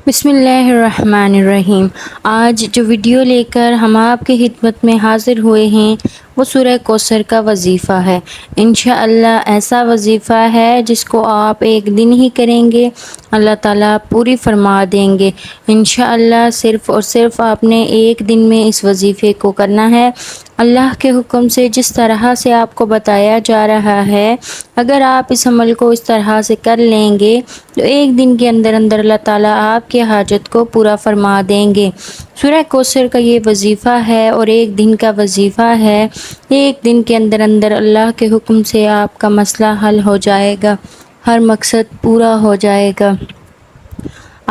بسم اللہ الرحمن الرحیم۔ آج جو ویڈیو لے کر ہم آپ کی خدمت میں حاضر ہوئے ہیں وہ سورہ کوثر کا وظیفہ ہے۔ انشاءاللہ ایسا وظیفہ ہے جس کو آپ ایک دن ہی کریں گے اللہ تعالیٰ پوری فرما دیں گے۔ انشاءاللہ صرف اور صرف آپ نے ایک دن میں اس وظیفے کو کرنا ہے۔ اللہ کے حکم سے جس طرح سے آپ کو بتایا جا رہا ہے، اگر آپ اس عمل کو اس طرح سے کر لیں گے تو ایک دن کے اندر اندر اللہ تعالیٰ آپ کے حاجت کو پورا فرما دیں گے۔ سورہ کوثر کا یہ وظیفہ ہے اور ایک دن کا وظیفہ ہے۔ ایک دن کے اندر اندر اللہ کے حکم سے آپ کا مسئلہ حل ہو جائے گا، ہر مقصد پورا ہو جائے گا۔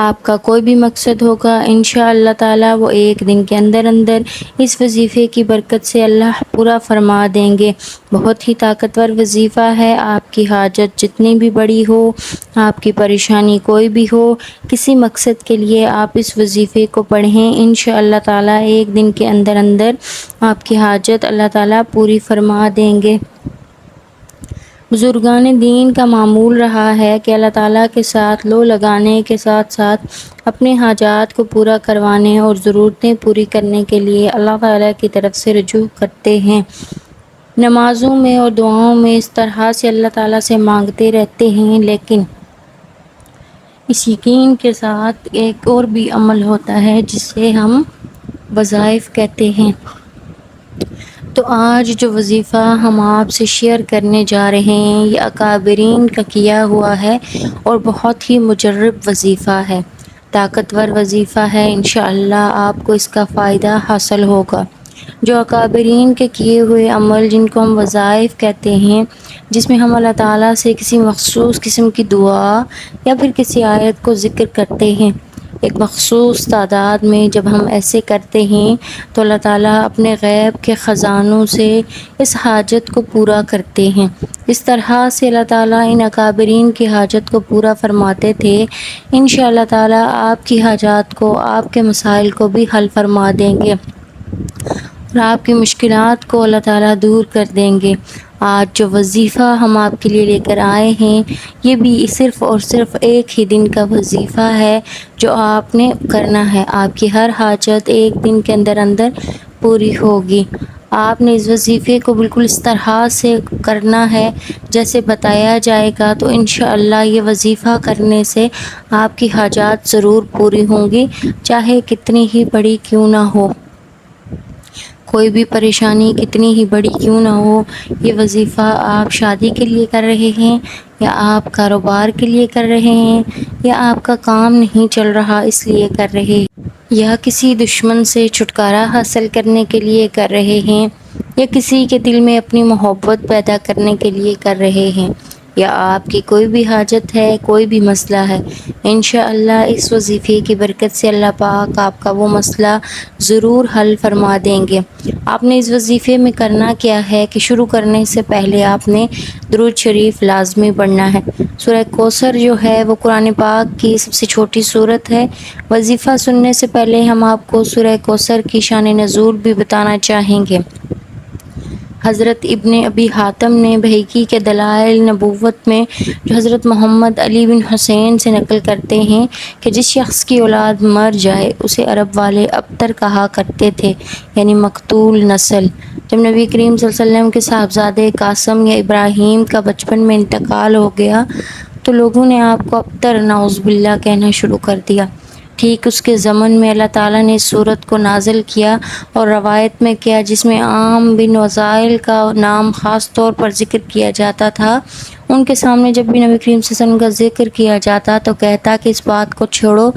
آپ کا کوئی بھی مقصد ہوگا انشاءاللہ تعالیٰ وہ ایک دن کے اندر اندر اس وظیفے کی برکت سے اللہ پورا فرما دیں گے۔ بہت ہی طاقتور وظیفہ ہے۔ آپ کی حاجت جتنی بھی بڑی ہو، آپ کی پریشانی کوئی بھی ہو، کسی مقصد کے لیے آپ اس وظیفے کو پڑھیں، انشاءاللہ تعالیٰ ایک دن کے اندر اندر آپ کی حاجت اللہ تعالیٰ پوری فرما دیں گے۔ بزرگان دین کا معمول رہا ہے کہ اللہ تعالیٰ کے ساتھ لو لگانے کے ساتھ ساتھ اپنے حاجات کو پورا کروانے اور ضرورتیں پوری کرنے کے لیے اللہ تعالیٰ کی طرف سے رجوع کرتے ہیں۔ نمازوں میں اور دعاؤں میں اس طرح سے اللہ تعالیٰ سے مانگتے رہتے ہیں، لیکن اس یقین کے ساتھ ایک اور بھی عمل ہوتا ہے جسے ہم وظائف کہتے ہیں۔ تو آج جو وظیفہ ہم آپ سے شیئر کرنے جا رہے ہیں یہ اکابرین کا کیا ہوا ہے اور بہت ہی مجرب وظیفہ ہے، طاقتور وظیفہ ہے۔ انشاءاللہ آپ کو اس کا فائدہ حاصل ہوگا۔ جو اکابرین کے کیے ہوئے عمل جن کو ہم وظائف کہتے ہیں، جس میں ہم اللہ تعالیٰ سے کسی مخصوص قسم کی دعا یا پھر کسی آیت کو ذکر کرتے ہیں، ایک مخصوص تعداد میں جب ہم ایسے کرتے ہیں تو اللہ تعالیٰ اپنے غیب کے خزانوں سے اس حاجت کو پورا کرتے ہیں۔ اس طرح سے اللہ تعالیٰ ان اکابرین کی حاجت کو پورا فرماتے تھے۔ انشاءاللہ تعالیٰ آپ کی حاجات کو، آپ کے مسائل کو بھی حل فرما دیں گے اور آپ کی مشکلات کو اللہ تعالیٰ دور کر دیں گے۔ آج جو وظیفہ ہم آپ کے لیے لے کر آئے ہیں یہ بھی صرف اور صرف ایک ہی دن کا وظیفہ ہے جو آپ نے کرنا ہے۔ آپ کی ہر حاجت ایک دن کے اندر اندر پوری ہوگی۔ آپ نے اس وظیفے کو بالکل اس طرح سے کرنا ہے جیسے بتایا جائے گا، تو انشاءاللہ یہ وظیفہ کرنے سے آپ کی حاجات ضرور پوری ہوں گی، چاہے کتنی ہی بڑی کیوں نہ ہو، کوئی بھی پریشانی کتنی ہی بڑی کیوں نہ ہو۔ یہ وظیفہ آپ شادی کے لیے کر رہے ہیں یا آپ کاروبار کے لیے کر رہے ہیں یا آپ کا کام نہیں چل رہا اس لیے کر رہے ہیں یا کسی دشمن سے چھٹکارا حاصل کرنے کے لیے کر رہے ہیں یا کسی کے دل میں اپنی محبت پیدا کرنے کے لیے کر رہے ہیں یا آپ کی کوئی بھی حاجت ہے، کوئی بھی مسئلہ ہے، انشاءاللہ اس وظیفے کی برکت سے اللہ پاک آپ کا وہ مسئلہ ضرور حل فرما دیں گے۔ آپ نے اس وظیفے میں کرنا کیا ہے کہ شروع کرنے سے پہلے آپ نے درود شریف لازمی پڑھنا ہے۔ سورہ کوثر جو ہے وہ قرآن پاک کی سب سے چھوٹی سورت ہے۔ وظیفہ سننے سے پہلے ہم آپ کو سورہ کوثر کی شان نزول بھی بتانا چاہیں گے۔ حضرت ابن ابی حاتم نے بہقی کے دلائل نبوت میں جو حضرت محمد علی بن حسین سے نقل کرتے ہیں کہ جس شخص کی اولاد مر جائے اسے عرب والے ابتر کہا کرتے تھے، یعنی مقتول نسل۔ جب نبی کریم صلی اللہ علیہ وسلم کے صاحبزادے قاسم یا ابراہیم کا بچپن میں انتقال ہو گیا تو لوگوں نے آپ کو ابتر نعوذ باللہ کہنا شروع کر دیا۔ ٹھیک اس کے ضمن میں اللہ تعالیٰ نے اس صورت کو نازل کیا اور روایت میں کیا جس میں عام بن وزائل کا نام خاص طور پر ذکر کیا جاتا تھا۔ ان کے سامنے جب بھی نبی کریم صلی اللہ علیہ وسلم کا ذکر کیا جاتا تو کہتا کہ اس بات کو چھوڑو،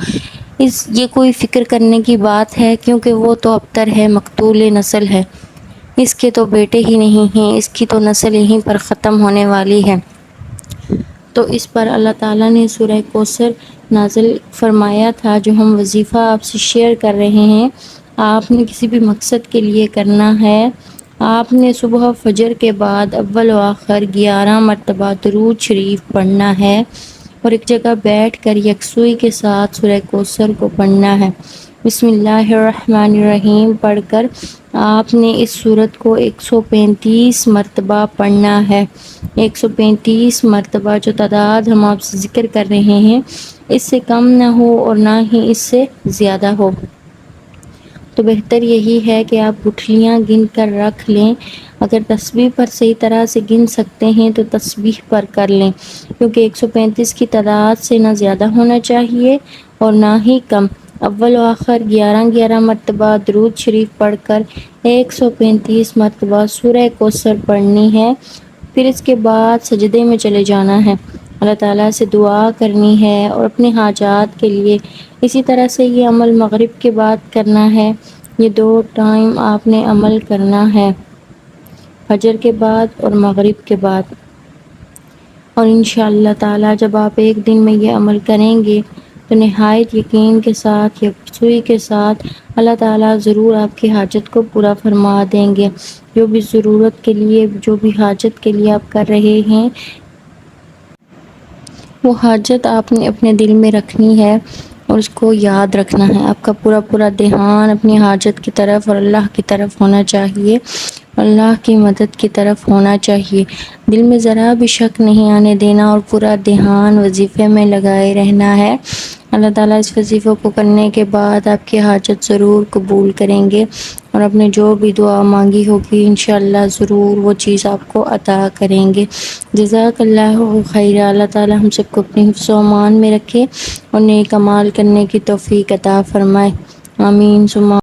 یہ کوئی فکر کرنے کی بات ہے کیونکہ وہ تو ابتر ہے، مقتول نسل ہے، اس کے تو بیٹے ہی نہیں ہیں، اس کی تو نسل یہیں پر ختم ہونے والی ہے۔ تو اس پر اللہ تعالیٰ نے سورہ کوثر نازل فرمایا تھا جو ہم وظیفہ آپ سے شیئر کر رہے ہیں۔ آپ نے کسی بھی مقصد کے لیے کرنا ہے، آپ نے صبح فجر کے بعد اول و آخر 11 مرتبہ درود شریف پڑھنا ہے اور ایک جگہ بیٹھ کر یکسوئی کے ساتھ سورہ کوثر کو پڑھنا ہے۔ بسم اللہ الرحمن الرحیم پڑھ کر آپ نے اس سورت کو 135 مرتبہ پڑھنا ہے۔ 135 مرتبہ جو تعداد ہم آپ سے ذکر کر رہے ہیں اس سے کم نہ ہو اور نہ ہی اس سے زیادہ ہو۔ تو بہتر یہی ہے کہ آپ گٹھلیاں گن کر رکھ لیں۔ اگر تسبیح پر صحیح طرح سے گن سکتے ہیں تو تسبیح پر کر لیں، کیونکہ 135 کی تعداد سے نہ زیادہ ہونا چاہیے اور نہ ہی کم۔ اول و آخر 11 مرتبہ درود شریف پڑھ کر 135 مرتبہ سورہ کوثر پڑھنی ہے۔ پھر اس کے بعد سجدے میں چلے جانا ہے، اللہ تعالیٰ سے دعا کرنی ہے اور اپنے حاجات کے لیے۔ اسی طرح سے یہ عمل مغرب کے بعد کرنا ہے۔ یہ 2 ٹائم آپ نے عمل کرنا ہے، فجر کے بعد اور مغرب کے بعد۔ اور انشاءاللہ تعالیٰ جب آپ ایک دن میں یہ عمل کریں گے تو نہایت یقین کے ساتھ، یکسوئی کے ساتھ اللہ تعالیٰ ضرور آپ کی حاجت کو پورا فرما دیں گے۔ جو بھی ضرورت کے لیے، جو بھی حاجت کے لیے آپ کر رہے ہیں، وہ حاجت آپ نے اپنے دل میں رکھنی ہے اور اس کو یاد رکھنا ہے۔ آپ کا پورا دھیان اپنی حاجت کی طرف اور اللہ کی طرف ہونا چاہیے، اللہ کی مدد کی طرف ہونا چاہیے۔ دل میں ذرا بھی شک نہیں آنے دینا اور پورا دھیان وظیفے میں لگائے رہنا ہے۔ اللہ تعالیٰ اس وظیفے کو کرنے کے بعد آپ کی حاجت ضرور قبول کریں گے اور آپ نے جو بھی دعا مانگی ہوگی انشاءاللہ ضرور وہ چیز آپ کو عطا کریں گے۔ جزاک اللہ خیر۔ اللہ تعالیٰ ہم سب کو اپنی حفظ و امان میں رکھے اور نیک اعمال کرنے کی توفیق عطا فرمائے۔ آمین ثم